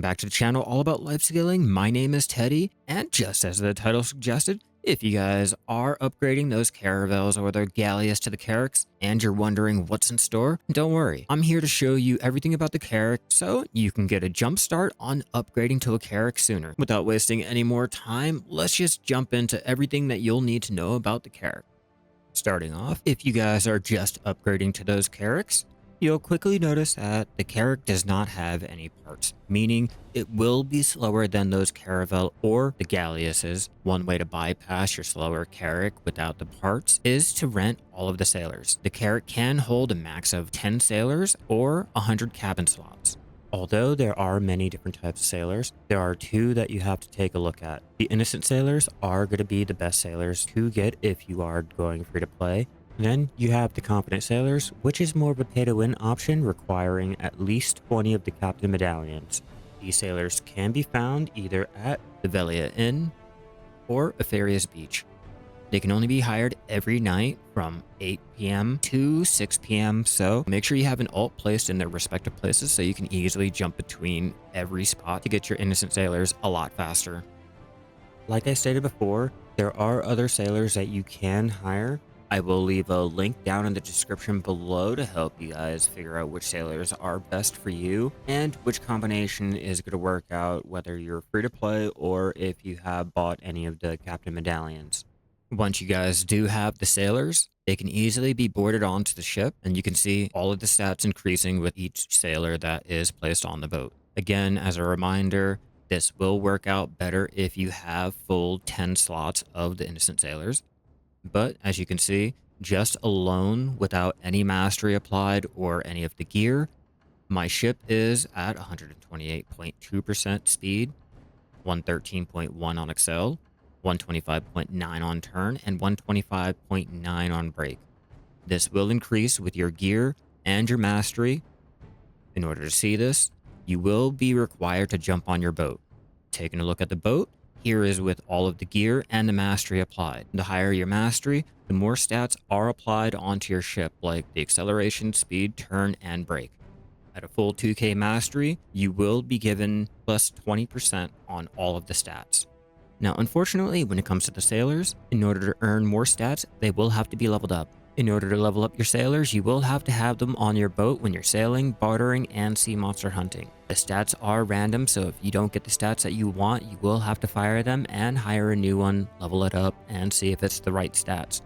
back to the channel all about life scaling. My name is Teddy, and just as the title suggested, if you guys are upgrading those Caravels or their Gallaess to the Carracks and you're wondering what's in store, don't worry. I'm here to show you everything about the Carrack so you can get a jump start on upgrading to a Carrack sooner. Without wasting any more time, let's just jump into everything that you'll need to know about the Carrack. Starting off, if you guys are just upgrading to those Carracks, you'll quickly notice that the Carrack does not have any parts, meaning it will be slower than those Caravel or the Gallaesses. One way to bypass your slower Carrack without the parts is to rent all of the sailors. The Carrack can hold a max of 10 sailors or 100 cabin slots. Although there are many different types of sailors, there are two that you have to take a look at. The innocent sailors are going to be the best sailors to get if you are going free to play. Then you have the confident sailors, which is more of a pay-to-win option requiring at least 20 of the captain medallions. These sailors can be found either at the Velia Inn or Epheria's Beach. They can only be hired every night from 8 p.m. to 6 p.m. So make sure you have an alt placed in their respective places so you can easily jump between every spot to get your innocent sailors a lot faster. Like I stated before, there are other sailors that you can hire. I will leave a link down in the description below to help you guys figure out which sailors are best for you and which combination is going to work out, whether you're free to play or if you have bought any of the captain medallions. Once you guys do have the sailors, they can easily be boarded onto the ship, and you can see all of the stats increasing with each sailor that is placed on the boat. Again, as a reminder, this will work out better if you have full 10 slots of the innocent sailors. But as you can see, just alone without any mastery applied or any of the gear, my ship is at 128.2% speed, 113.1 on Excel, 125.9 on turn, and 125.9 on brake. This will increase with your gear and your mastery. In order to see this, you will be required to jump on your boat. Taking a look at the boat, here is with all of the gear and the mastery applied. The higher your mastery, the more stats are applied onto your ship, like the acceleration, speed, turn, and brake. At a full 2k mastery, you will be given plus 20% on all of the stats. Now, unfortunately, when it comes to the sailors, in order to earn more stats, they will have to be leveled up. In order to level up your sailors, you will have to have them on your boat when you're sailing, bartering, and sea monster hunting. The stats are random, so if you don't get the stats that you want, you will have to fire them and hire a new one, level it up, and see if it's the right stats.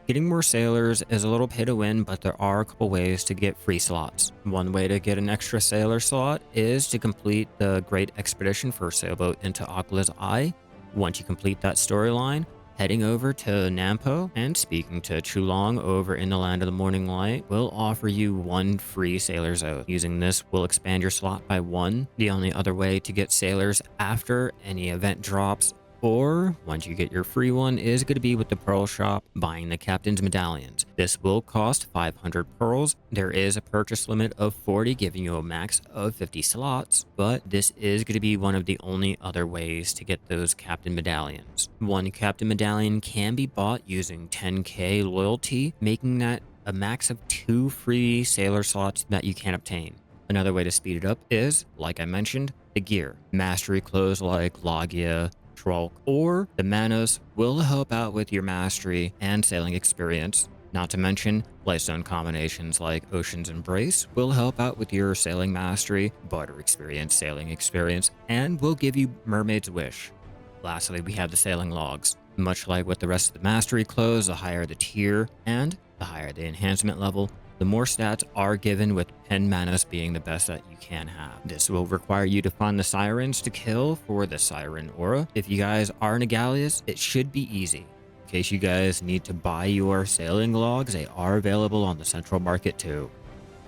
Getting more sailors is a little pay to win, but there are a couple ways to get free slots. One way to get an extra sailor slot is to complete the Great Expedition for Sailboat into Aquala's Eye. Once you complete that storyline, heading over to Nampo and speaking to Chulong over in the Land of the Morning Light will offer you one free Sailor's Oath. Using this will expand your slot by one. The only other way to get sailors after any event drops or once you get your free one is going to be with the Pearl Shop, buying the Captain's Medallions. This will cost 500 pearls. There is a purchase limit of 40, giving you a max of 50 slots, but this is going to be one of the only other ways to get those Captain Medallions. One Captain Medallion can be bought using 10k loyalty, making that a max of 2 free sailor slots that you can obtain. Another way to speed it up is, like I mentioned, the gear. Mastery clothes like Logia, Trolk, or the Manos will help out with your mastery and sailing experience. Not to mention, Lightstone combinations like Ocean's Embrace will help out with your sailing mastery, Barter experience, sailing experience, and will give you Mermaid's Wish. Lastly, we have the sailing logs. Much like with the rest of the mastery clothes, the higher the tier and the higher the enhancement level, the more stats are given, with 10 Manos being the best that you can have. This will require you to find the Sirens to kill for the Siren Aura. If you guys are in a Gallaess, it should be easy. In case you guys need to buy your sailing logs, they are available on the Central Market too.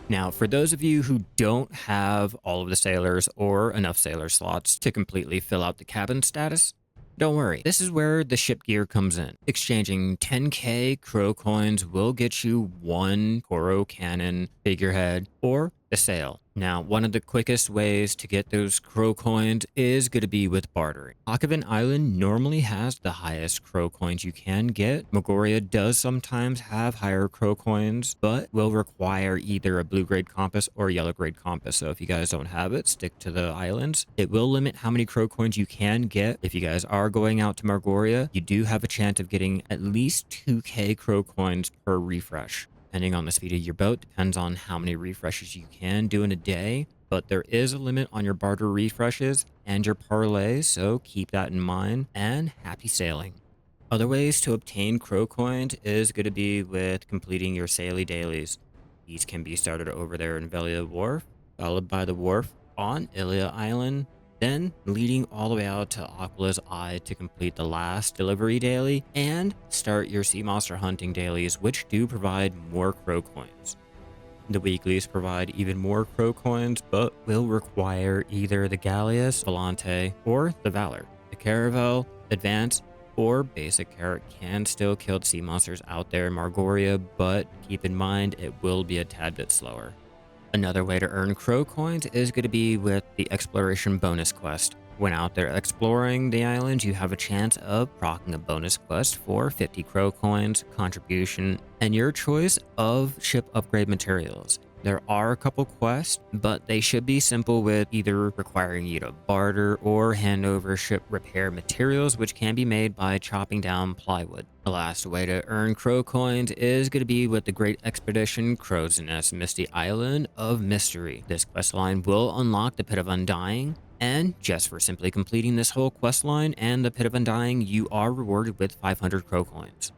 Now, for those of you who don't have all of the sailors or enough sailor slots to completely fill out the cabin status, don't worry, this is where the ship gear comes in. Exchanging 10k crow coins will get you one Koro cannon figurehead or the sail. Now, one of the quickest ways to get those crow coins is going to be with bartering. Akavan Island normally has the highest crow coins you can get. Magoria does sometimes have higher crow coins, but will require either a blue grade compass or yellow grade compass. So if you guys don't have it, stick to the islands. It will limit how many crow coins you can get. If you guys are going out to Margoria, you do have a chance of getting at least 2k crow coins per refresh. Depending on the speed of your boat, depends on how many refreshes you can do in a day, but there is a limit on your barter refreshes and your parlays, so keep that in mind, and happy sailing. Other ways to obtain crow coins is going to be with completing your Saily dailies. These can be started over there in Velia Wharf, followed by the wharf on Ilia Island, then leading all the way out to Aquala's Eye to complete the last delivery daily and start your sea monster hunting dailies, which do provide more crow coins. The weeklies provide even more crow coins, but will require either the Gallaess, Volante, or the Valor. The Caravel, Advance, or basic Carrack can still kill sea monsters out there in Margoria, but keep in mind it will be a tad bit slower. Another way to earn crow coins is going to be with the exploration bonus quest. When out there exploring the island, you have a chance of proccing a bonus quest for 50 crow coins, contribution, and your choice of ship upgrade materials. There are a couple quests, but they should be simple, with either requiring you to barter or hand over ship repair materials, which can be made by chopping down plywood. The last way to earn crow coins is going to be with the Great Expedition Crow's Nest Misty Island of Mystery. This quest line will unlock the Pit of Undying, and just for simply completing this whole quest line and the Pit of Undying, you are rewarded with 500 crow coins.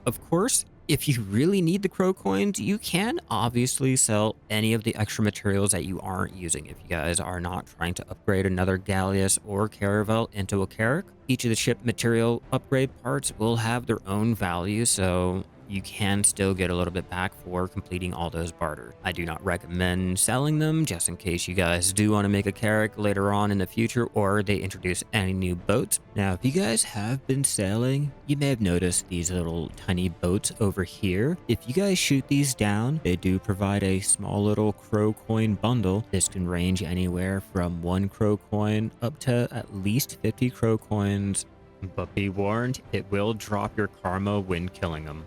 Of course, if you really need the crow coins, you can obviously sell any of the extra materials that you aren't using. If you guys are not trying to upgrade another Gallaess or Caravel into a Carrack, each of the ship material upgrade parts will have their own value, so you can still get a little bit back for completing all those barter. I do not recommend selling them, just in case you guys do want to make a Carrack later on in the future, or they introduce any new boats. Now, if you guys have been sailing, you may have noticed these little tiny boats over here. If you guys shoot these down, they do provide a small little crow coin bundle. This can range anywhere from 1 crow coin up to at least 50 crow coins, but be warned, it will drop your karma when killing them.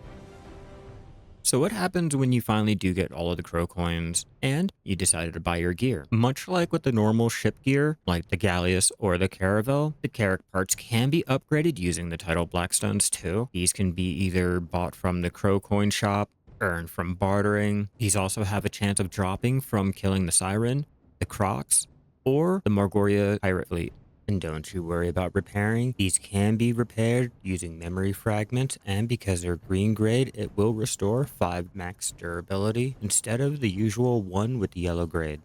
So what happens when you finally do get all of the crow coins and you decided to buy your gear? Much like with the normal ship gear, like the Gallaess or the Caravel, the Carrack parts can be upgraded using the Tidal Blackstones too. These can be either bought from the crow coin shop, earned from bartering. These also have a chance of dropping from killing the Siren, the Crocs, or the Margoria pirate fleet. And don't you worry about repairing. These can be repaired using memory fragments, and because they're green grade, it will restore 5 max durability instead of the usual 1 with the yellow grade.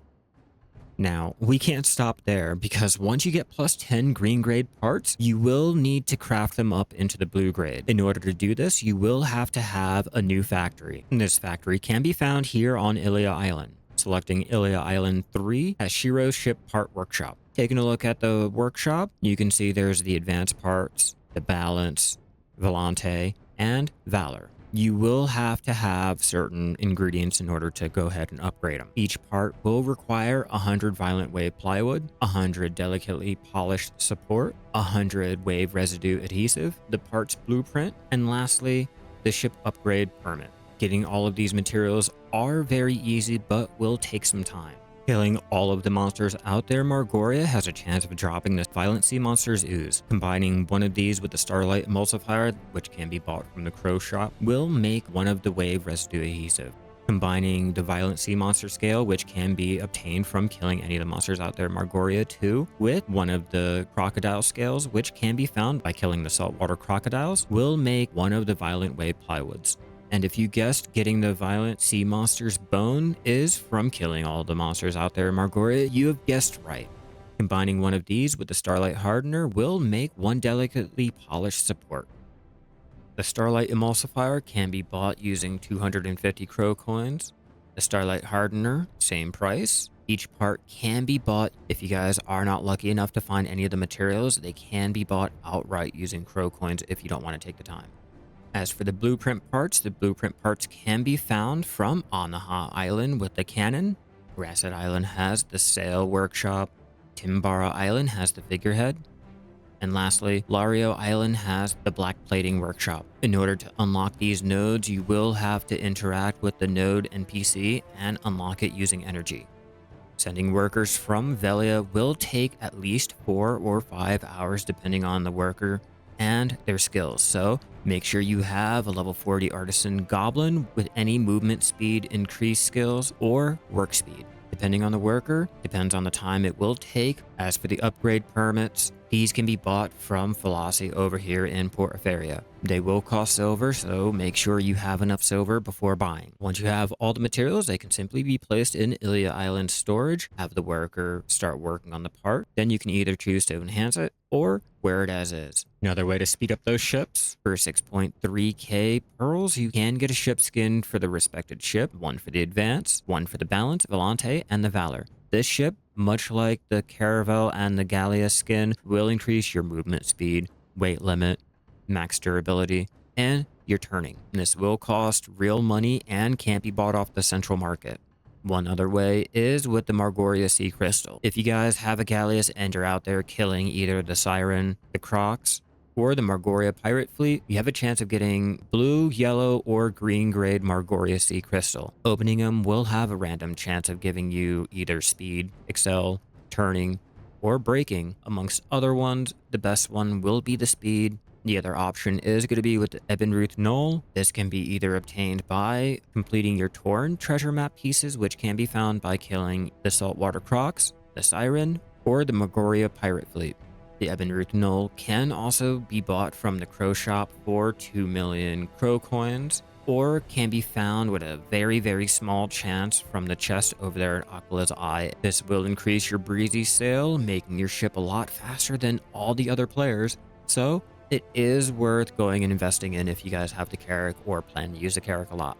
Now, we can't stop there, because once you get plus 10 green grade parts, you will need to craft them up into the blue grade. In order to do this, you will have to have a new factory. And this factory can be found here on Ilia Island. Selecting Ilia Island 3 as Shiro's Ship Part Workshop. Taking a look at the workshop, you can see there's the advanced parts, the balance, Volante, and Valor. You will have to have certain ingredients in order to go ahead and upgrade them. Each part will require 100 violent wave plywood, 100 delicately polished support, 100 wave residue adhesive, the part's blueprint, and lastly, the ship upgrade permit. Getting all of these materials are very easy, but will take some time. Killing all of the monsters out there, Margoria has a chance of dropping the Violent Sea Monsters Ooze. Combining one of these with the Starlight Emulsifier, which can be bought from the Crow Shop, will make one of the wave residue adhesive. Combining the Violent Sea Monster Scale, which can be obtained from killing any of the monsters out there in Margoria too, with one of the Crocodile Scales, which can be found by killing the saltwater crocodiles, will make one of the Violent Wave Plywoods. And if you guessed, getting the Violent Sea Monster's Bone is from killing all the monsters out there in Margoria, you have guessed right. Combining one of these with the Starlight Hardener will make one delicately polished support. The Starlight Emulsifier can be bought using 250 crow coins. The Starlight Hardener, same price. Each part can be bought. If you guys are not lucky enough to find any of the materials, they can be bought outright using crow coins if you don't want to take the time. As for the blueprint parts can be found from Anaha Island with the cannon, Grasset Island has the Sail Workshop. Timbara Island has the Figurehead. And lastly, Lario Island has the Black Plating Workshop. In order to unlock these nodes, you will have to interact with the node NPC and unlock it using energy. Sending workers from Velia will take at least 4 or 5 hours depending on the worker and their skills, so make sure you have a level 40 artisan goblin with any movement speed increased skills or work speed. Depending on the worker, depends on the time it will take. As for the upgrade permits, these can be bought from Philosophy over here in Port Epheria. They will cost silver, so make sure you have enough silver before buying. Once you have all the materials, they can simply be placed in Ilia Island storage, have the worker start working on the part, then you can either choose to enhance it or wear it as is. Another way to speed up those ships, for 6.3k pearls, you can get a ship skin for the respected ship, one for the Advance, one for the Balance, Volante, and the Valor. This ship, much like the Caravel and the Gallaess skin, will increase your movement speed, weight limit, max durability, and your turning. And this will cost real money and can't be bought off the central market. One other way is with the Margoria Sea Crystal. If you guys have a Gallaess and you're out there killing either the Siren, the Carracks, or the Margoria Pirate Fleet, you have a chance of getting blue, yellow, or green grade Margoria Sea Crystal. Opening them will have a random chance of giving you either speed, excel, turning, or braking. Amongst other ones, the best one will be the speed. The other option is going to be with the Ebenruth Knoll. This can be either obtained by completing your Torn treasure map pieces, which can be found by killing the Saltwater Crocs, the Siren, or the Margoria Pirate Fleet. The Ebenruth Knoll can also be bought from the Crow Shop for 2 million Crow coins, or can be found with a very small chance from the chest over there at Aquala's Eye. This will increase your breezy sail, making your ship a lot faster than all the other players, so it is worth going and investing in if you guys have the Carrack or plan to use the Carrack a lot.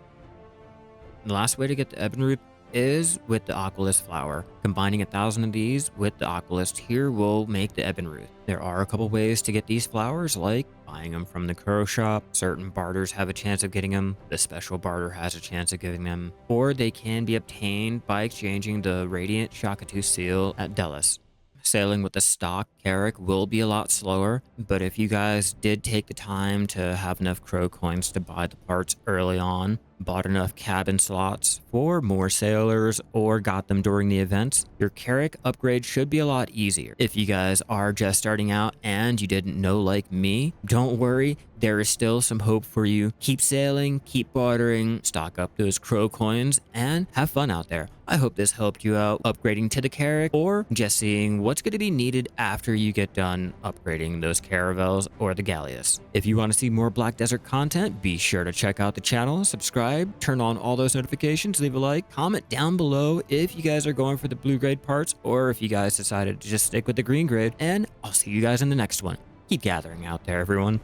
The last way to get the Ebenruth is with the Aqualist flower. Combining 1,000 of these with the Aqualist here will make the Ebenruth. There are a couple ways to get these flowers, like buying them from the Crow Shop. Certain barters have a chance of getting them. The special barter has a chance of getting them. Or they can be obtained by exchanging the Radiant Shakatu seal at Gallaess. Sailing with the stock Carrack will be a lot slower, but if you guys did take the time to have enough Crow coins to buy the parts early on, bought enough cabin slots for more sailors, or got them during the events, your Carrack upgrade should be a lot easier. If you guys are just starting out and you didn't know like me, don't worry, there is still some hope for you. Keep sailing, keep bartering, stock up those Crow coins, and have fun out there. I hope this helped you out upgrading to the Carrack, or just seeing what's going to be needed after you get done upgrading those Caravels or the Gallaess. If you want to see more Black Desert content, be sure to check out the channel, subscribe, turn on all those notifications, leave a like, comment down below if you guys are going for the blue grade parts or if you guys decided to just stick with the green grade, and I'll see you guys in the next one. Keep gathering out there, everyone.